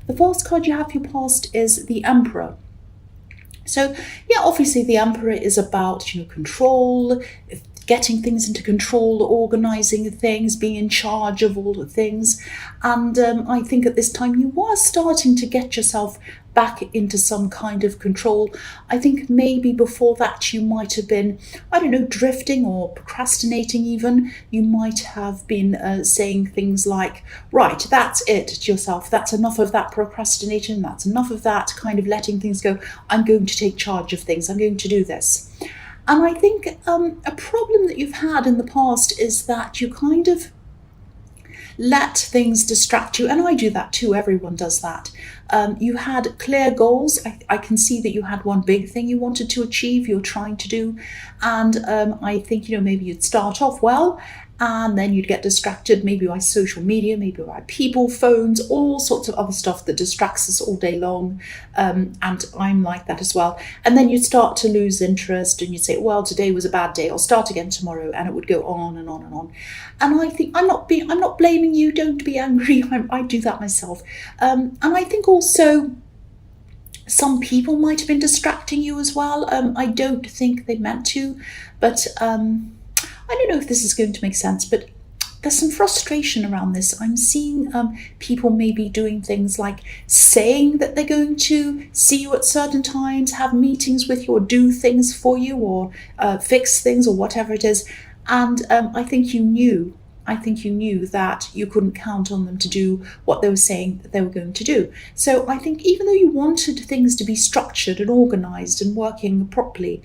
The first card you have for your past is the Emperor. So yeah, obviously the Emperor is about, control, getting things into control, organising things, being in charge of all the things. And I think at this time you were starting to get yourself back into some kind of control. I think maybe before that you might have been, drifting or procrastinating even. You might have been saying things like, right, that's it to yourself. That's enough of that procrastination. That's enough of that kind of letting things go. I'm going to take charge of things. I'm going to do this. And I think a problem that you've had in the past is that you kind of let things distract you. And I do that too. Everyone does that. You had clear goals. I can see that you had one big thing you wanted to achieve, you're trying to do. And I think, maybe you'd start off well, and then you'd get distracted maybe by social media, maybe by people, phones, all sorts of other stuff that distracts us all day long. And I'm like that as well. And then you'd start to lose interest and you'd say, well, today was a bad day, I'll start again tomorrow. And it would go on and on and on. And I think I'm not blaming you. Don't be angry. I do that myself. And I think also some people might have been distracting you as well. I don't think they meant to, but I don't know if this is going to make sense, but there's some frustration around this. I'm seeing people maybe doing things like saying that they're going to see you at certain times, have meetings with you, or do things for you, or fix things, or whatever it is. And I think you knew that you couldn't count on them to do what they were saying that they were going to do. So I think even though you wanted things to be structured and organised and working properly,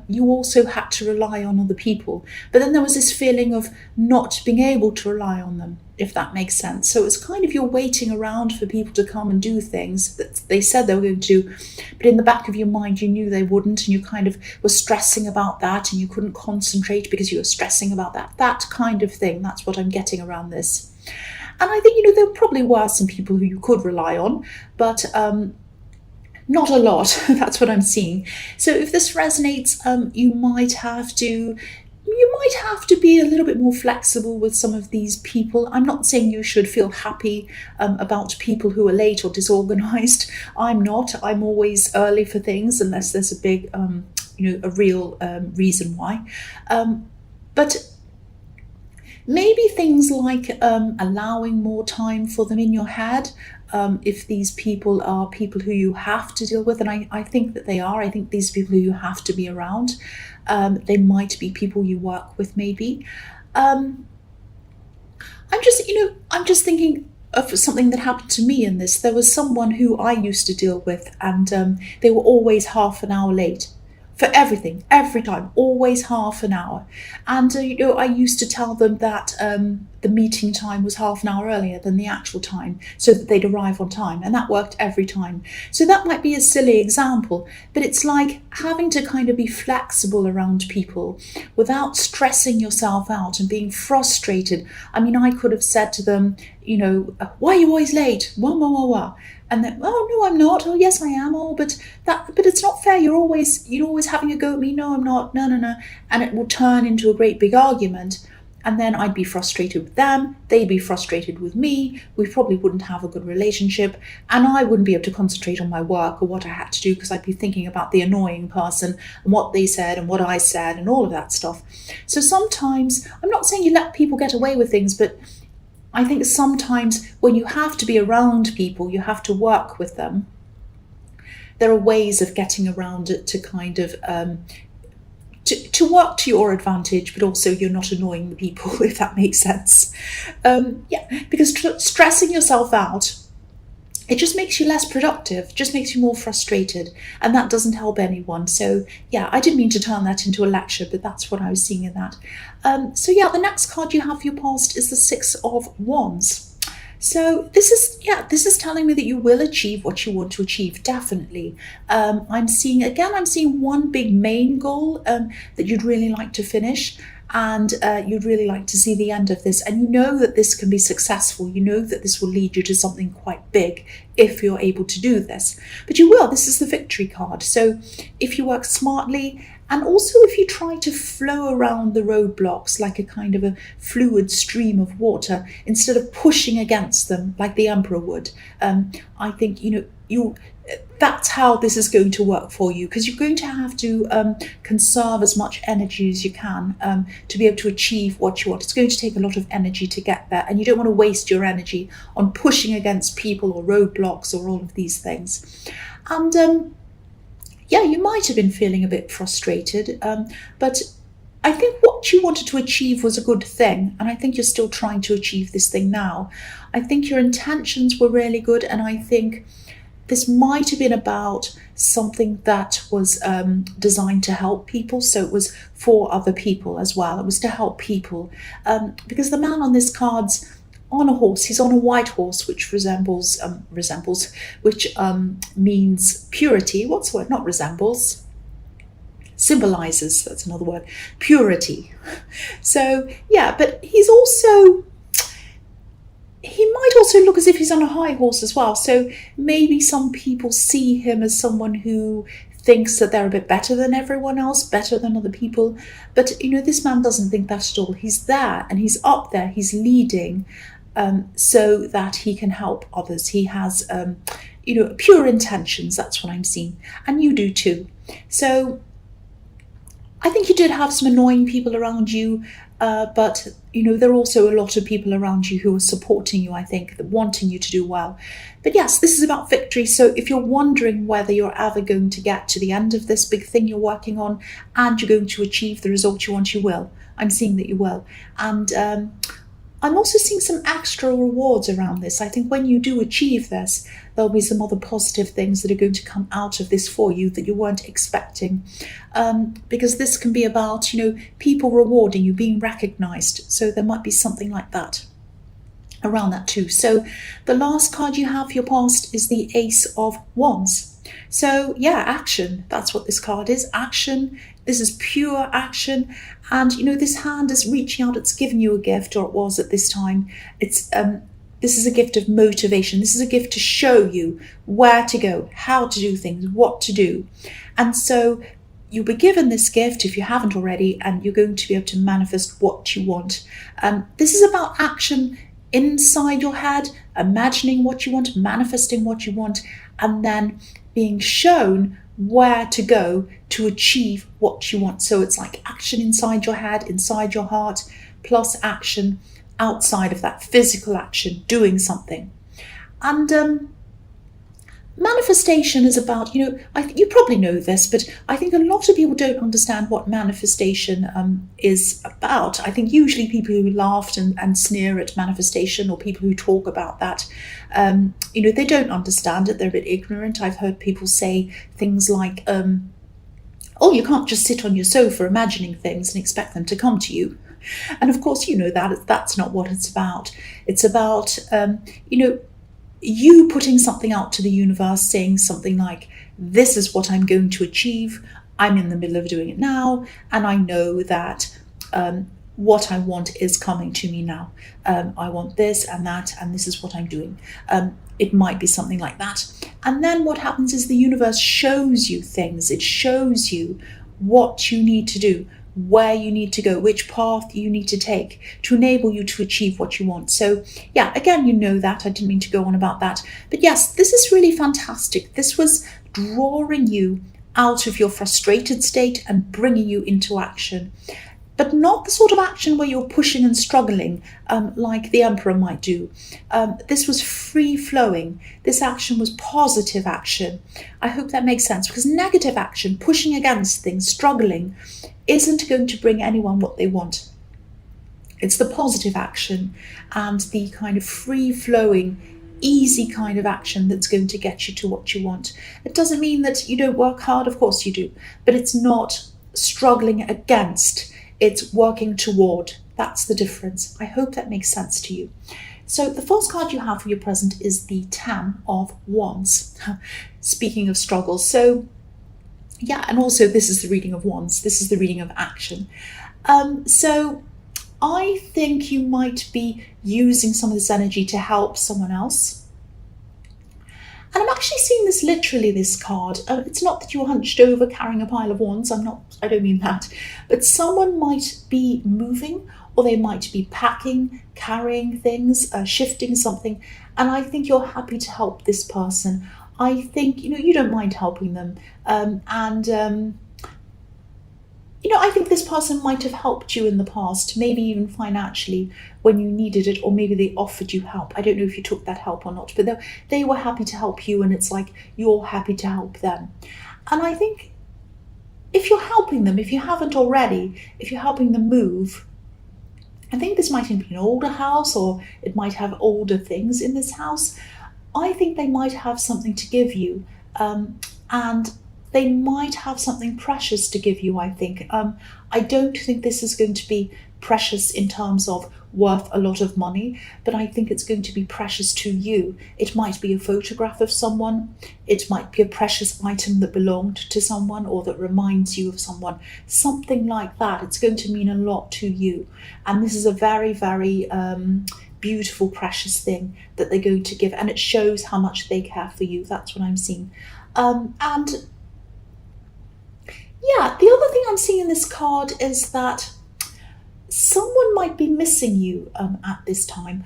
you also had to rely on other people. But then there was this feeling of not being able to rely on them, if that makes sense. So it's kind of you're waiting around for people to come and do things that they said they were going to do, but in the back of your mind you knew they wouldn't, and you kind of were stressing about that, and you couldn't concentrate because you were stressing about that kind of thing. That's what I'm getting around this. And I think, there probably were some people who you could rely on, but not a lot. That's what I'm seeing. So if this resonates, you might have to be a little bit more flexible with some of these people. I'm not saying you should feel happy about people who are late or disorganized. I'm not. I'm always early for things unless there's a big, a real reason why. But maybe things like allowing more time for them in your head. If these people are people who you have to deal with, and I think that they are. I think these people who you have to be around. They might be people you work with, maybe. I'm just thinking of something that happened to me in this. There was someone who I used to deal with, and they were always half an hour late for everything, every time, always half an hour. And, I used to tell them that the meeting time was half an hour earlier than the actual time so that they'd arrive on time. And that worked every time. So that might be a silly example, but it's like having to kind of be flexible around people without stressing yourself out and being frustrated. I mean, I could have said to them, why are you always late? Wah, wah, wah, wah. And then, oh, no, I'm not. Oh, yes, I am. Oh, but it's not fair. You're always having a go at me. No, I'm not. No. And it will turn into a great big argument. And then I'd be frustrated with them. They'd be frustrated with me. We probably wouldn't have a good relationship. And I wouldn't be able to concentrate on my work or what I had to do because I'd be thinking about the annoying person and what they said and what I said and all of that stuff. So sometimes, I'm not saying you let people get away with things, but I think sometimes when you have to be around people, you have to work with them. There are ways of getting around it to kind of to work to your advantage, but also you're not annoying the people, if that makes sense. Because stressing yourself out, it just makes you less productive, just makes you more frustrated, and that doesn't help anyone. So I didn't mean to turn that into a lecture, but that's what I was seeing in that. The next card you have for your past is the Six of Wands. So this is telling me that you will achieve what you want to achieve, definitely. I'm seeing one big main goal that you'd really like to finish, and you'd really like to see the end of this, and you know that this can be successful. You know that this will lead you to something quite big if you're able to do this. But you will. This is the victory card. So if you work smartly And also if you try to flow around the roadblocks like a kind of a fluid stream of water, instead of pushing against them like the Emperor would, I think, that's how this is going to work for you, because you're going to have to conserve as much energy as you can to be able to achieve what you want. It's going to take a lot of energy to get there, and you don't want to waste your energy on pushing against people or roadblocks or all of these things. And yeah, you might have been feeling a bit frustrated, but I think what you wanted to achieve was a good thing, and I think you're still trying to achieve this thing now. I think your intentions were really good, and I think this might have been about something that was designed to help people, so it was for other people as well. It was to help people, because the man on this card's on a horse. He's on a white horse, which which means purity. What's the word? Not resembles. Symbolizes, that's another word. Purity. So, yeah, but he might also look as if he's on a high horse as well. So maybe some people see him as someone who thinks that they're a bit better than everyone else, better than other people. But, this man doesn't think that at all. He's there and he's up there, he's leading, so that he can help others. He has, pure intentions. That's what I'm seeing. And you do too. So I think you did have some annoying people around you, but, there are also a lot of people around you who are supporting you, I think, wanting you to do well. But yes, this is about victory. So if you're wondering whether you're ever going to get to the end of this big thing you're working on and you're going to achieve the result you want, you will. I'm seeing that you will. And I'm also seeing some extra rewards around this. I think when you do achieve this, there'll be some other positive things that are going to come out of this for you that you weren't expecting. Because this can be about, people rewarding you, being recognized. So there might be something like that around that too. So the last card you have for your past is the Ace of Wands. So yeah, action. That's what this card is. Action. This is pure action. And, this hand is reaching out. It's given you a gift, or it was at this time. This is a gift of motivation. This is a gift to show you where to go, how to do things, what to do. And so you'll be given this gift if you haven't already, and you're going to be able to manifest what you want. This is about action inside your head, imagining what you want, manifesting what you want, and then being shown where to go to achieve what you want. So it's like action inside your head, inside your heart, plus action outside of that, physical action, doing something. And manifestation is about, you probably know this, but I think a lot of people don't understand what manifestation is about. I think usually people who laugh and sneer at manifestation, or people who talk about that, they don't understand it. They're a bit ignorant. I've heard people say things like, oh, you can't just sit on your sofa imagining things and expect them to come to you. And of course, that's not what it's about. It's about, you putting something out to the universe, saying something like, this is what I'm going to achieve. I'm in the middle of doing it now. And I know that what I want is coming to me now. I want this and that, and this is what I'm doing. It might be something like that. And then what happens is the universe shows you things. It shows you what you need to do, where you need to go, which path you need to take to enable you to achieve what you want. So yeah, again, that. I didn't mean to go on about that. But yes, this is really fantastic. This was drawing you out of your frustrated state and bringing you into action. But not the sort of action where you're pushing and struggling like the Emperor might do. This was free-flowing. This action was positive action. I hope that makes sense, because negative action, pushing against things, struggling, isn't going to bring anyone what they want. It's the positive action and the kind of free-flowing, easy kind of action that's going to get you to what you want. It doesn't mean that you don't work hard, of course you do, but it's not struggling against. It's working toward. That's the difference. I hope that makes sense to you. So the first card you have for your present is the Ten of Wands. Speaking of struggles. So yeah, and also this is the reading of Wands. This is the reading of action. So I think you might be using some of this energy to help someone else. And I'm actually seeing this literally, this card. It's not that you're hunched over carrying a pile of wands. I don't mean that. But someone might be moving, or they might be packing, carrying things, shifting something. And I think you're happy to help this person. I think, you don't mind helping them. I think this person might have helped you in the past, maybe even financially when you needed it, or maybe they offered you help. I don't know if you took that help or not, but they were happy to help you, and it's like you're happy to help them. And I think if you're helping them, if you haven't already, if you're helping them move, I think this might be an older house, or it might have older things in this house. I think they might have something to give you, and they might have something precious to give you, I think. I don't think this is going to be precious in terms of worth a lot of money, but I think it's going to be precious to you. It might be a photograph of someone. It might be a precious item that belonged to someone, or that reminds you of someone. Something like that. It's going to mean a lot to you. And this is a very, very beautiful, precious thing that they're going to give. And it shows how much they care for you. That's what I'm seeing. And yeah, the other thing I'm seeing in this card is that someone might be missing you at this time.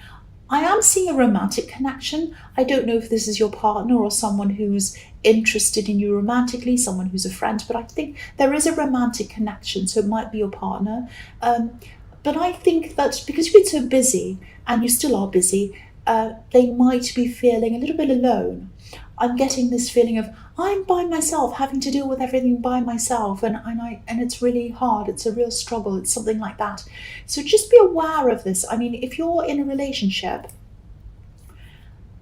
I am seeing a romantic connection. I don't know if this is your partner or someone who's interested in you romantically, someone who's a friend, but I think there is a romantic connection, so it might be your partner. But I think that because you've been so busy, and you still are busy, they might be feeling a little bit alone. I'm getting this feeling of, I'm by myself, having to deal with everything by myself, and it's really hard. It's a real struggle. It's something like that. So just be aware of this. I mean, if you're in a relationship,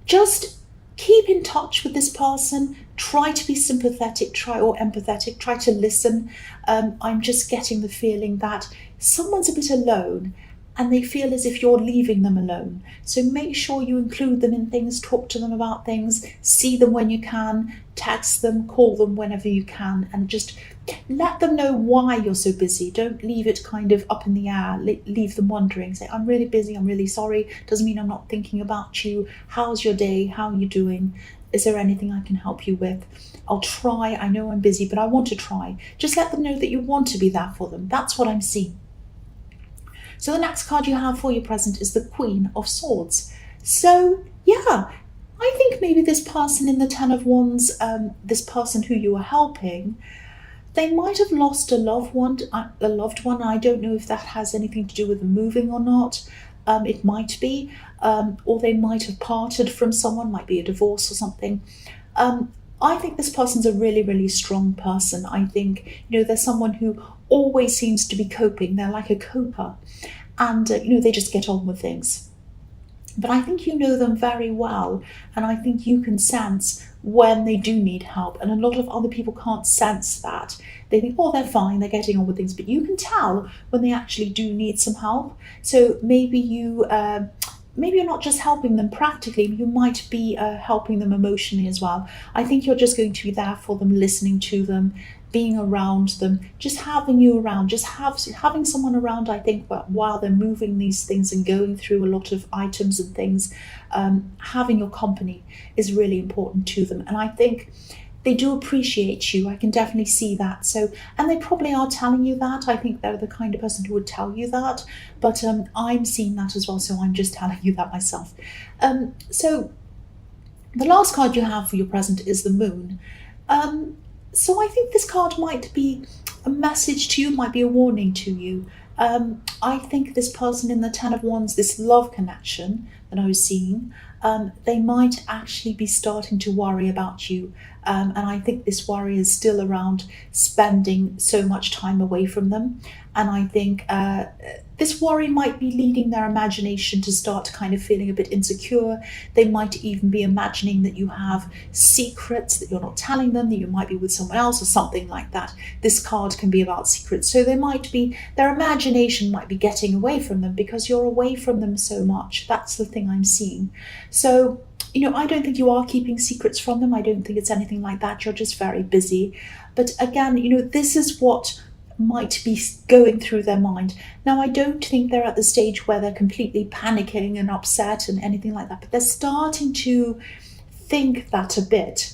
just keep in touch with this person. Try to be sympathetic, or empathetic. Try to listen. I'm just getting the feeling that someone's a bit alone, and they feel as if you're leaving them alone. So make sure you include them in things, talk to them about things, see them when you can, text them, call them whenever you can, and just let them know why you're so busy. Don't leave it kind of up in the air. Leave them wondering. Say, I'm really busy, I'm really sorry. Doesn't mean I'm not thinking about you. How's your day? How are you doing? Is there anything I can help you with? I'll try. I know I'm busy, but I want to try. Just let them know that you want to be there for them. That's what I'm seeing. So the next card you have for your present is the Queen of Swords. So yeah, I think maybe this person in the Ten of Wands, this person who you are helping, they might have lost a loved one. I don't know if that has anything to do with moving or not. It might be, or they might have parted from someone, might be a divorce or something. I think this person's a really, really strong person. I think, there's someone who always seems to be coping. They're like a coper, and, they just get on with things. But I think you know them very well, and I think you can sense when they do need help. And a lot of other people can't sense that. They think, oh, they're fine, they're getting on with things. But you can tell when they actually do need some help. So maybe you're not just helping them practically, you might be helping them emotionally as well. I think you're just going to be there for them, listening to them, being around them, just having you around, just having someone around. I think while they're moving these things and going through a lot of items and things, having your company is really important to them. And I think they do appreciate you. I can definitely see that. So, and they probably are telling you that. I think they're the kind of person who would tell you that. But I'm seeing that as well. So I'm just telling you that myself. So the last card you have for your present is the Moon. So I think this card might be a message to you, might be a warning to you. I think this person in the Ten of Wands, this love connection that I was seeing, they might actually be starting to worry about you. And I think this worry is still around spending so much time away from them. And I think this worry might be leading their imagination to start kind of feeling a bit insecure. They might even be imagining that you have secrets that you're not telling them, that you might be with someone else or something like that. This card can be about secrets. So their imagination might be getting away from them because you're away from them so much. That's the thing I'm seeing. So, I don't think you are keeping secrets from them. I don't think it's anything like that. You're just very busy. But again, this is what might be going through their mind. Now, I don't think they're at the stage where they're completely panicking and upset and anything like that, but they're starting to think that a bit.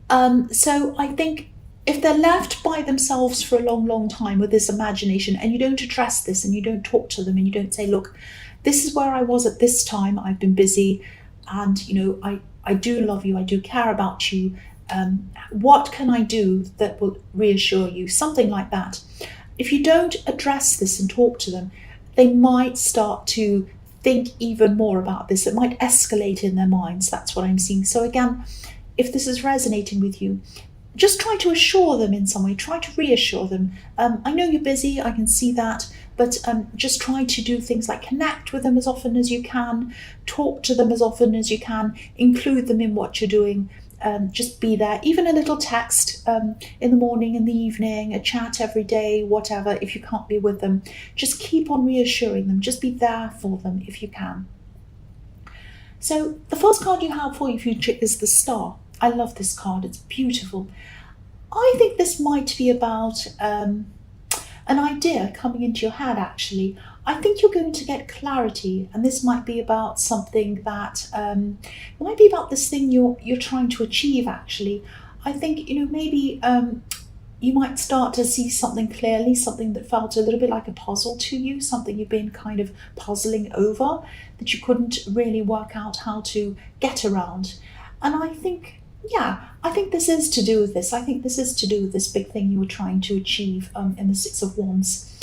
So I think if they're left by themselves for a long, long time with this imagination, and you don't address this, and you don't talk to them, and you don't say, look, this is where I was at this time, I've been busy, and I do love you, I do care about you, what can I do that will reassure you, something like that. If you don't address this and talk to them, they might start to think even more about this. It might escalate in their minds. That's what I'm seeing. So again, if this is resonating with you, just try to assure them in some way. Try to reassure them. I know you're busy, I can see that, but just try to do things like connect with them as often as you can, talk to them as often as you can, include them in what you're doing. Just be there, even a little text in the morning, in the evening, a chat every day, whatever. If you can't be with them, just keep on reassuring them. Just be there for them if you can. So the first card you have for your future is the Star. I love this card, it's beautiful. I think this might be about an idea coming into your head, actually. I think you're going to get clarity, and this might be about something that might be about this thing you're trying to achieve, actually. I think, maybe you might start to see something clearly, something that felt a little bit like a puzzle to you, something you've been kind of puzzling over that you couldn't really work out how to get around. And I think this is to do with this. I think this is to do with this big thing you were trying to achieve in the Six of Wands.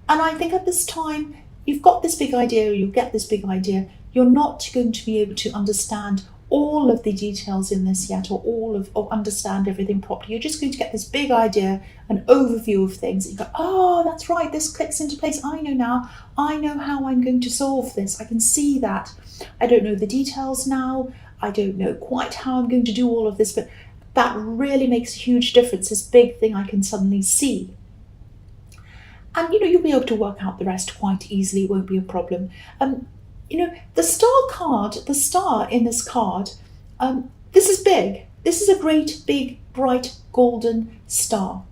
And I think at this time, you've got this big idea, you'll get this big idea. You're not going to be able to understand all of the details in this yet, or understand everything properly. You're just going to get this big idea, an overview of things. You go, oh, that's right, this clicks into place. I know now. I know how I'm going to solve this. I can see that. I don't know the details now. I don't know quite how I'm going to do all of this, but that really makes a huge difference. This big thing I can suddenly see. And, you'll be able to work out the rest quite easily. It won't be a problem. The Star card, the star in this card, this is big. This is a great, big, bright, golden star.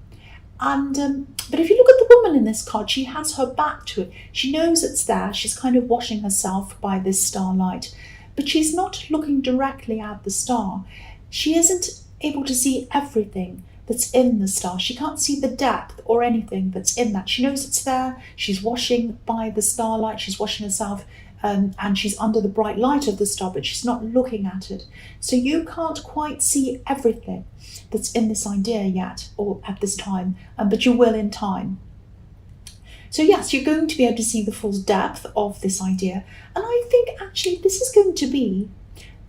And but if you look at the woman in this card, she has her back to it. She knows it's there. She's kind of washing herself by this starlight. But she's not looking directly at the star. She isn't able to see everything that's in the star. She can't see the depth or anything that's in that. She knows it's there. She's washing by the starlight. She's washing herself, and she's under the bright light of the star, but she's not looking at it. So you can't quite see everything that's in this idea yet, or at this time, but you will in time. So yes, you're going to be able to see the full depth of this idea. And I think actually this is going to be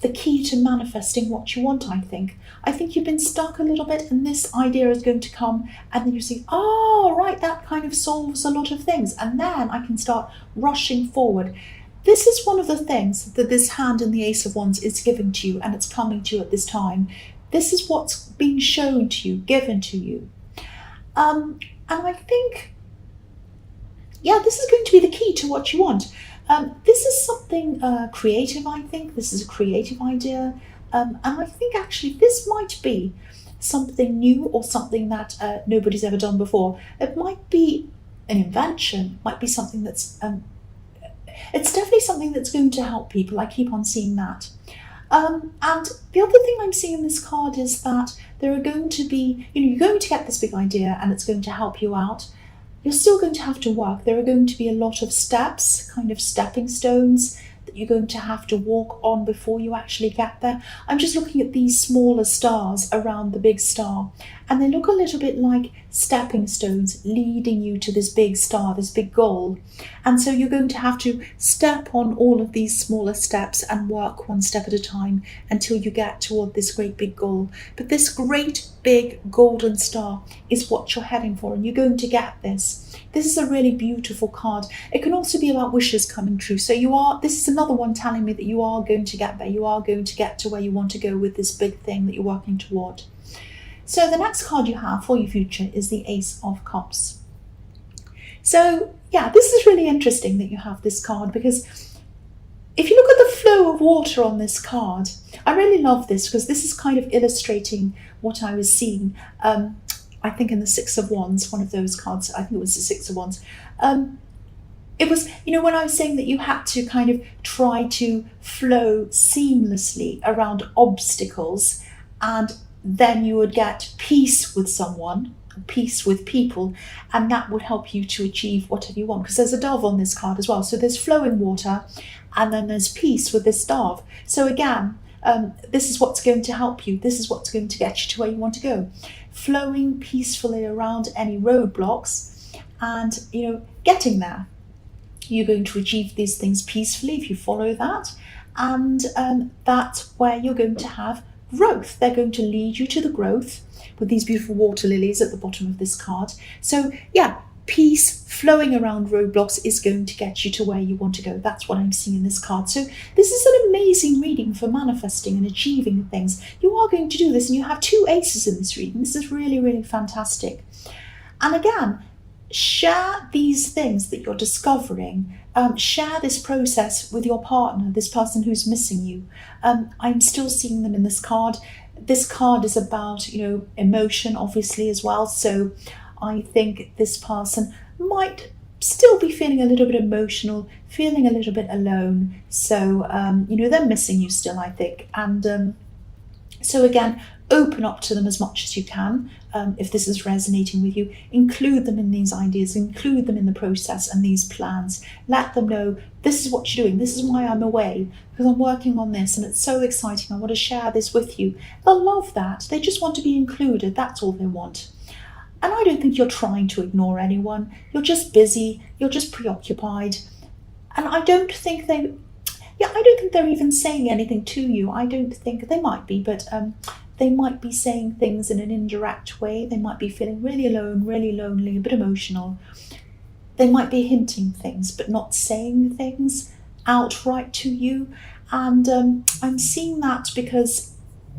the key to manifesting what you want, I think. I think you've been stuck a little bit, and this idea is going to come, and then you see, oh, right, that kind of solves a lot of things. And then I can start rushing forward. This is one of the things that this hand in the Ace of Wands is giving to you, and it's coming to you at this time. This is what's being shown to you, given to you. And I think, this is going to be the key to what you want. This is something creative, I think. This is a creative idea. And I think actually this might be something new, or something that nobody's ever done before. It might be an invention, might be something that's, it's definitely something that's going to help people. I keep on seeing that. And the other thing I'm seeing in this card is that there are going to be, you're going to get this big idea and it's going to help you out. You're still going to have to work. There are going to be a lot of steps, kind of stepping stones that you're going to have to walk on before you actually get there. I'm just looking at these smaller stars around the big star, and they look a little bit like stepping stones leading you to this big star, this big goal. And so you're going to have to step on all of these smaller steps and work one step at a time until you get toward this great big goal. But this great big golden star is what you're heading for, and you're going to get this. This is a really beautiful card. It can also be about wishes coming true. So this is another one telling me that you are going to get there. You are going to get to where you want to go with this big thing that you're working toward. So the next card you have for your future is the Ace of Cups. So this is really interesting that you have this card, because if you look at the flow of water on this card, I really love this, because this is kind of illustrating what I was seeing. I think in the Six of Wands, one of those cards, I think it was the Six of Wands. it was, when I was saying that you had to kind of try to flow seamlessly around obstacles, and then you would get peace with someone, peace with people, and that would help you to achieve whatever you want. Because there's a dove on this card as well. So there's flowing water, and then there's peace with this dove. So again, this is what's going to help you. This is what's going to get you to where you want to go. Flowing peacefully around any roadblocks and, getting there. You're going to achieve these things peacefully if you follow that. And that's where you're going to have growth. They're going to lead you to the growth with these beautiful water lilies at the bottom of this card. So yeah, peace flowing around roadblocks is going to get you to where you want to go. That's what I'm seeing in this card. So this is an amazing reading for manifesting and achieving things. You are going to do this, and you have 2 aces in this reading. This is really, really fantastic. And again, share these things that you're discovering. Share this process with your partner, this person who's missing you. I'm still seeing them in this card. This card is about, emotion, obviously, as well. So I think this person might still be feeling a little bit emotional, feeling a little bit alone. So, they're missing you still, I think. And so again, open up to them as much as you can. If this is resonating with you, include them in these ideas, include them in the process and these plans. Let them know, this is what you're doing, this is why I'm away, because I'm working on this and it's so exciting, I want to share this with you. They'll love that. They just want to be included. That's all they want. And I don't think you're trying to ignore anyone. You're just busy, you're just preoccupied. And I don't think they're even saying anything to you. I don't think, they might be, but they might be saying things in an indirect way. They might be feeling really alone, really lonely, a bit emotional. They might be hinting things, but not saying things outright to you. And I'm seeing that because,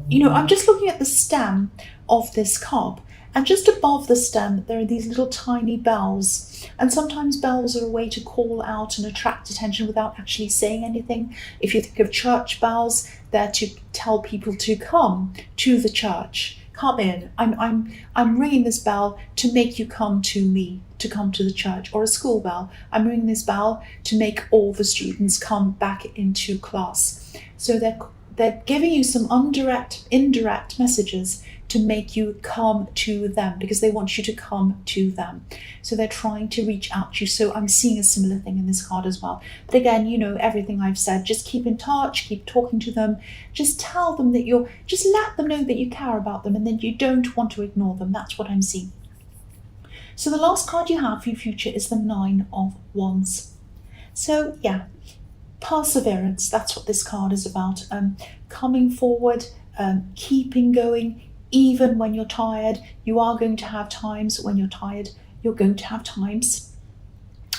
I'm just looking at the stem of this cup. And just above the stem, there are these little tiny bells. And sometimes bells are a way to call out and attract attention without actually saying anything. If you think of church bells, they're to tell people to come to the church. Come in. I'm ringing this bell to make you come to me, to come to the church. Or a school bell. I'm ringing this bell to make all the students come back into class. So they're giving you some indirect messages to make you come to them, because they want you to come to them. So they're trying to reach out to you. So I'm seeing a similar thing in this card as well. But again, everything I've said, just keep in touch, keep talking to them, just tell them that just let them know that you care about them and that you don't want to ignore them. That's what I'm seeing. So the last card you have for your future is the 9 of Wands. So yeah, perseverance, that's what this card is about. Coming forward, keeping going, even when you're tired. You are going to have times when you're tired. You're going to have times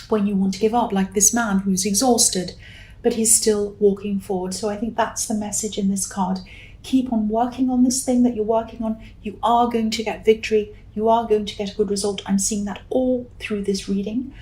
when you want to give up, like this man who's exhausted, but he's still walking forward. So I think that's the message in this card. Keep on working on this thing that you're working on. You are going to get victory. You are going to get a good result. I'm seeing that all through this reading.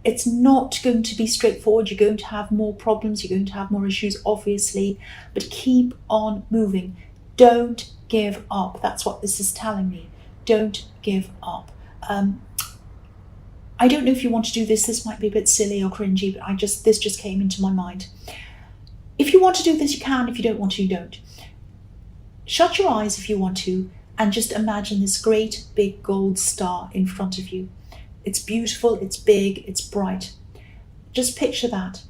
It's not going to be straightforward. You're going to have more problems. You're going to have more issues, obviously, but keep on moving. Don't give up. That's what this is telling me. Don't give up. I don't know if you want to do this. This might be a bit silly or cringy, but this just came into my mind. If you want to do this, you can. If you don't want to, you don't. Shut your eyes if you want to, and just imagine this great big gold star in front of you. It's beautiful, it's big, it's bright. Just picture that.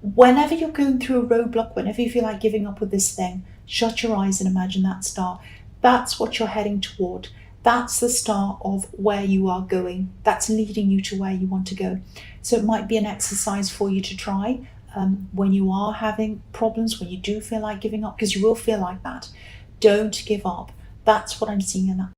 Whenever you're going through a roadblock, whenever you feel like giving up with this thing, shut your eyes and imagine that star. That's what you're heading toward. That's the star of where you are going. That's leading you to where you want to go. So it might be an exercise for you to try when you are having problems, when you do feel like giving up, because you will feel like that. Don't give up. That's what I'm seeing in that